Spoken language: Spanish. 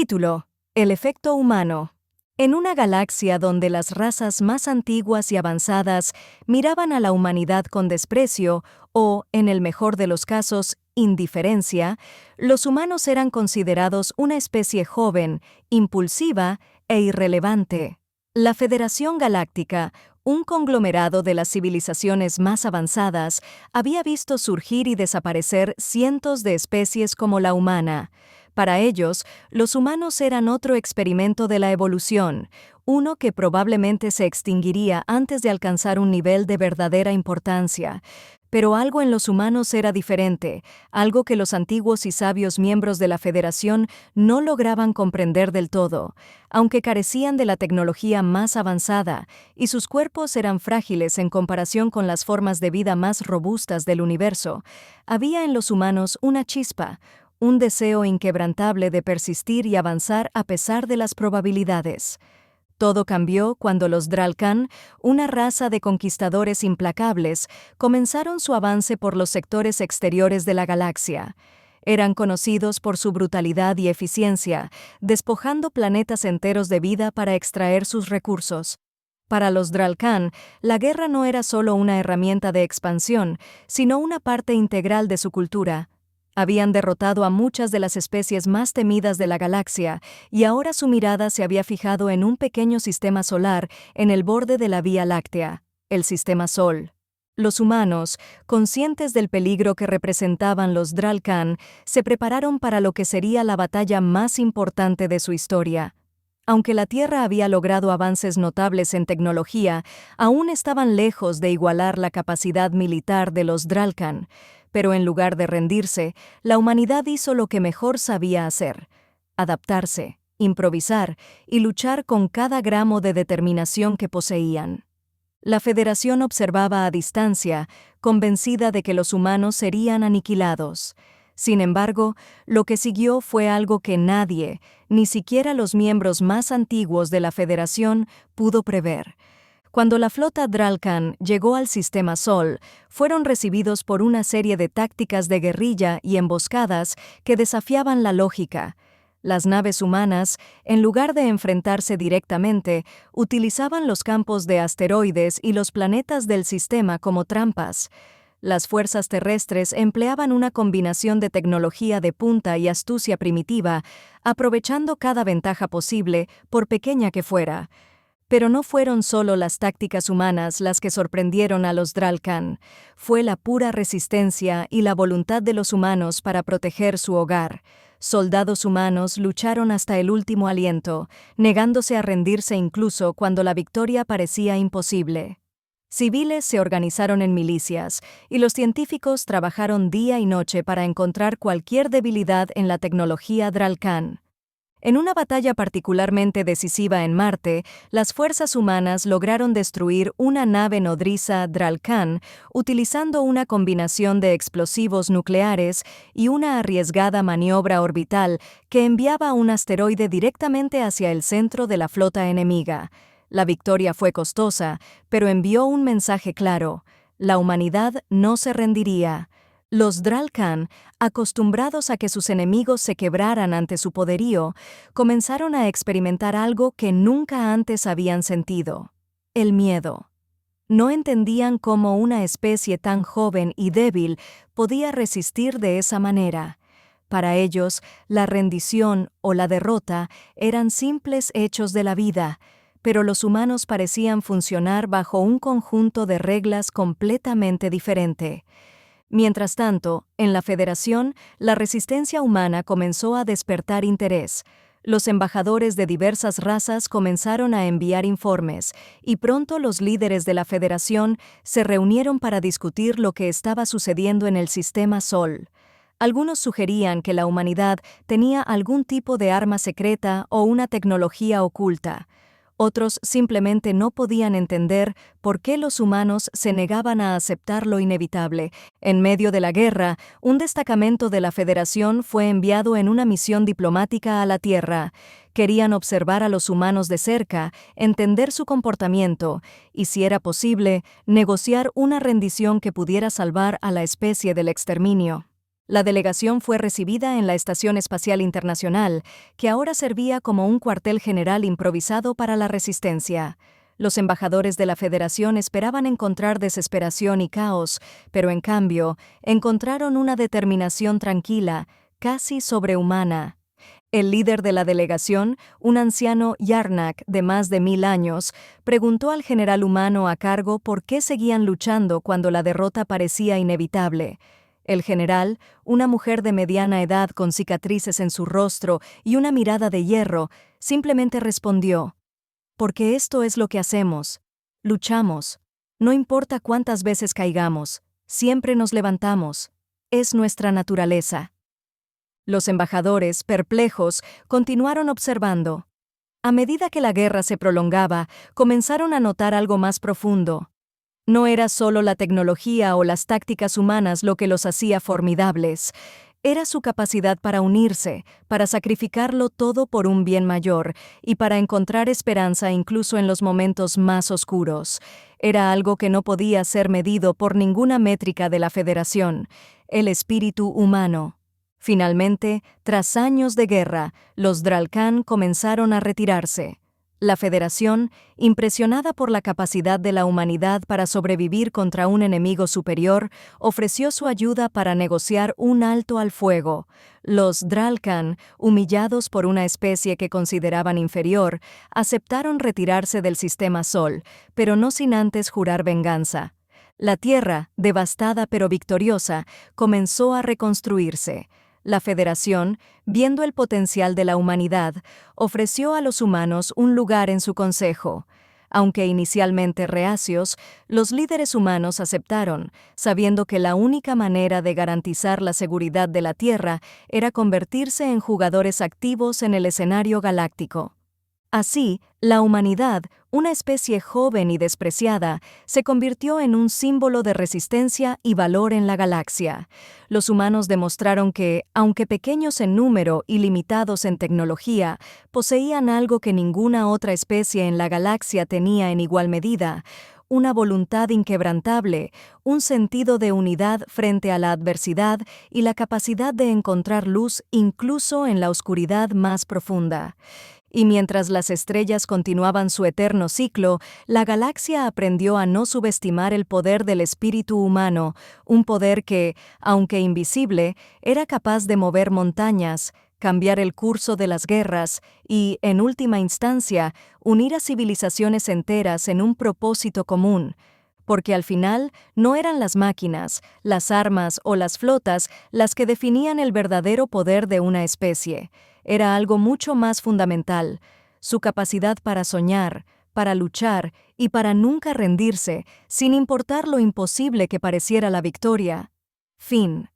Título: El efecto humano. En una galaxia donde las razas más antiguas y avanzadas miraban a la humanidad con desprecio o, en el mejor de los casos, indiferencia, los humanos eran considerados una especie joven, impulsiva e irrelevante. La Federación Galáctica, un conglomerado de las civilizaciones más avanzadas, había visto surgir y desaparecer cientos de especies como la humana. Para ellos, los humanos eran otro experimento de la evolución, uno que probablemente se extinguiría antes de alcanzar un nivel de verdadera importancia. Pero algo en los humanos era diferente, algo que los antiguos y sabios miembros de la Federación no lograban comprender del todo. Aunque carecían de la tecnología más avanzada, y sus cuerpos eran frágiles en comparación con las formas de vida más robustas del universo, había en los humanos una chispa, un deseo inquebrantable de persistir y avanzar a pesar de las probabilidades. Todo cambió cuando los Dralcan, una raza de conquistadores implacables, comenzaron su avance por los sectores exteriores de la galaxia. Eran conocidos por su brutalidad y eficiencia, despojando planetas enteros de vida para extraer sus recursos. Para los Dralcan, la guerra no era solo una herramienta de expansión, sino una parte integral de su cultura. Habían derrotado a muchas de las especies más temidas de la galaxia, y ahora su mirada se había fijado en un pequeño sistema solar en el borde de la Vía Láctea, el Sistema Sol. Los humanos, conscientes del peligro que representaban los Dralcan, se prepararon para lo que sería la batalla más importante de su historia. Aunque la Tierra había logrado avances notables en tecnología, aún estaban lejos de igualar la capacidad militar de los Dralcan. Pero en lugar de rendirse, la humanidad hizo lo que mejor sabía hacer: adaptarse, improvisar y luchar con cada gramo de determinación que poseían. La Federación observaba a distancia, convencida de que los humanos serían aniquilados. Sin embargo, lo que siguió fue algo que nadie, ni siquiera los miembros más antiguos de la Federación, pudo prever. Cuando la flota Dralcan llegó al Sistema Sol, fueron recibidos por una serie de tácticas de guerrilla y emboscadas que desafiaban la lógica. Las naves humanas, en lugar de enfrentarse directamente, utilizaban los campos de asteroides y los planetas del sistema como trampas. Las fuerzas terrestres empleaban una combinación de tecnología de punta y astucia primitiva, aprovechando cada ventaja posible, por pequeña que fuera. Pero no fueron solo las tácticas humanas las que sorprendieron a los Dralcan. Fue la pura resistencia y la voluntad de los humanos para proteger su hogar. Soldados humanos lucharon hasta el último aliento, negándose a rendirse incluso cuando la victoria parecía imposible. Civiles se organizaron en milicias, y los científicos trabajaron día y noche para encontrar cualquier debilidad en la tecnología Dralcan. En una batalla particularmente decisiva en Marte, las fuerzas humanas lograron destruir una nave nodriza Dralcan utilizando una combinación de explosivos nucleares y una arriesgada maniobra orbital que enviaba un asteroide directamente hacia el centro de la flota enemiga. La victoria fue costosa, pero envió un mensaje claro: la humanidad no se rendiría. Los Dralcan, acostumbrados a que sus enemigos se quebraran ante su poderío, comenzaron a experimentar algo que nunca antes habían sentido: el miedo. No entendían cómo una especie tan joven y débil podía resistir de esa manera. Para ellos, la rendición o la derrota eran simples hechos de la vida, pero los humanos parecían funcionar bajo un conjunto de reglas completamente diferente. Mientras tanto, en la Federación, la resistencia humana comenzó a despertar interés. Los embajadores de diversas razas comenzaron a enviar informes, y pronto los líderes de la Federación se reunieron para discutir lo que estaba sucediendo en el Sistema Sol. Algunos sugerían que la humanidad tenía algún tipo de arma secreta o una tecnología oculta. Otros simplemente no podían entender por qué los humanos se negaban a aceptar lo inevitable. En medio de la guerra, un destacamento de la Federación fue enviado en una misión diplomática a la Tierra. Querían observar a los humanos de cerca, entender su comportamiento y, si era posible, negociar una rendición que pudiera salvar a la especie del exterminio. La delegación fue recibida en la Estación Espacial Internacional, que ahora servía como un cuartel general improvisado para la resistencia. Los embajadores de la Federación esperaban encontrar desesperación y caos, pero en cambio, encontraron una determinación tranquila, casi sobrehumana. El líder de la delegación, un anciano Yarnak de más de 1000 años, preguntó al general humano a cargo por qué seguían luchando cuando la derrota parecía inevitable. El general, una mujer de mediana edad con cicatrices en su rostro y una mirada de hierro, simplemente respondió: «Porque esto es lo que hacemos. Luchamos. No importa cuántas veces caigamos, siempre nos levantamos. Es nuestra naturaleza». Los embajadores, perplejos, continuaron observando. A medida que la guerra se prolongaba, comenzaron a notar algo más profundo. No era solo la tecnología o las tácticas humanas lo que los hacía formidables. Era su capacidad para unirse, para sacrificarlo todo por un bien mayor y para encontrar esperanza incluso en los momentos más oscuros. Era algo que no podía ser medido por ninguna métrica de la Federación: el espíritu humano. Finalmente, tras años de guerra, los Dralcan comenzaron a retirarse. La Federación, impresionada por la capacidad de la humanidad para sobrevivir contra un enemigo superior, ofreció su ayuda para negociar un alto al fuego. Los Dralcan, humillados por una especie que consideraban inferior, aceptaron retirarse del sistema Sol, pero no sin antes jurar venganza. La Tierra, devastada pero victoriosa, comenzó a reconstruirse. La Federación, viendo el potencial de la humanidad, ofreció a los humanos un lugar en su consejo. Aunque inicialmente reacios, los líderes humanos aceptaron, sabiendo que la única manera de garantizar la seguridad de la Tierra era convertirse en jugadores activos en el escenario galáctico. Así, la humanidad, una especie joven y despreciada, se convirtió en un símbolo de resistencia y valor en la galaxia. Los humanos demostraron que, aunque pequeños en número y limitados en tecnología, poseían algo que ninguna otra especie en la galaxia tenía en igual medida: una voluntad inquebrantable, un sentido de unidad frente a la adversidad y la capacidad de encontrar luz incluso en la oscuridad más profunda. Y mientras las estrellas continuaban su eterno ciclo, la galaxia aprendió a no subestimar el poder del espíritu humano, un poder que, aunque invisible, era capaz de mover montañas, cambiar el curso de las guerras y, en última instancia, unir a civilizaciones enteras en un propósito común. Porque al final no eran las máquinas, las armas o las flotas las que definían el verdadero poder de una especie. Era algo mucho más fundamental: su capacidad para soñar, para luchar y para nunca rendirse, sin importar lo imposible que pareciera la victoria. Fin.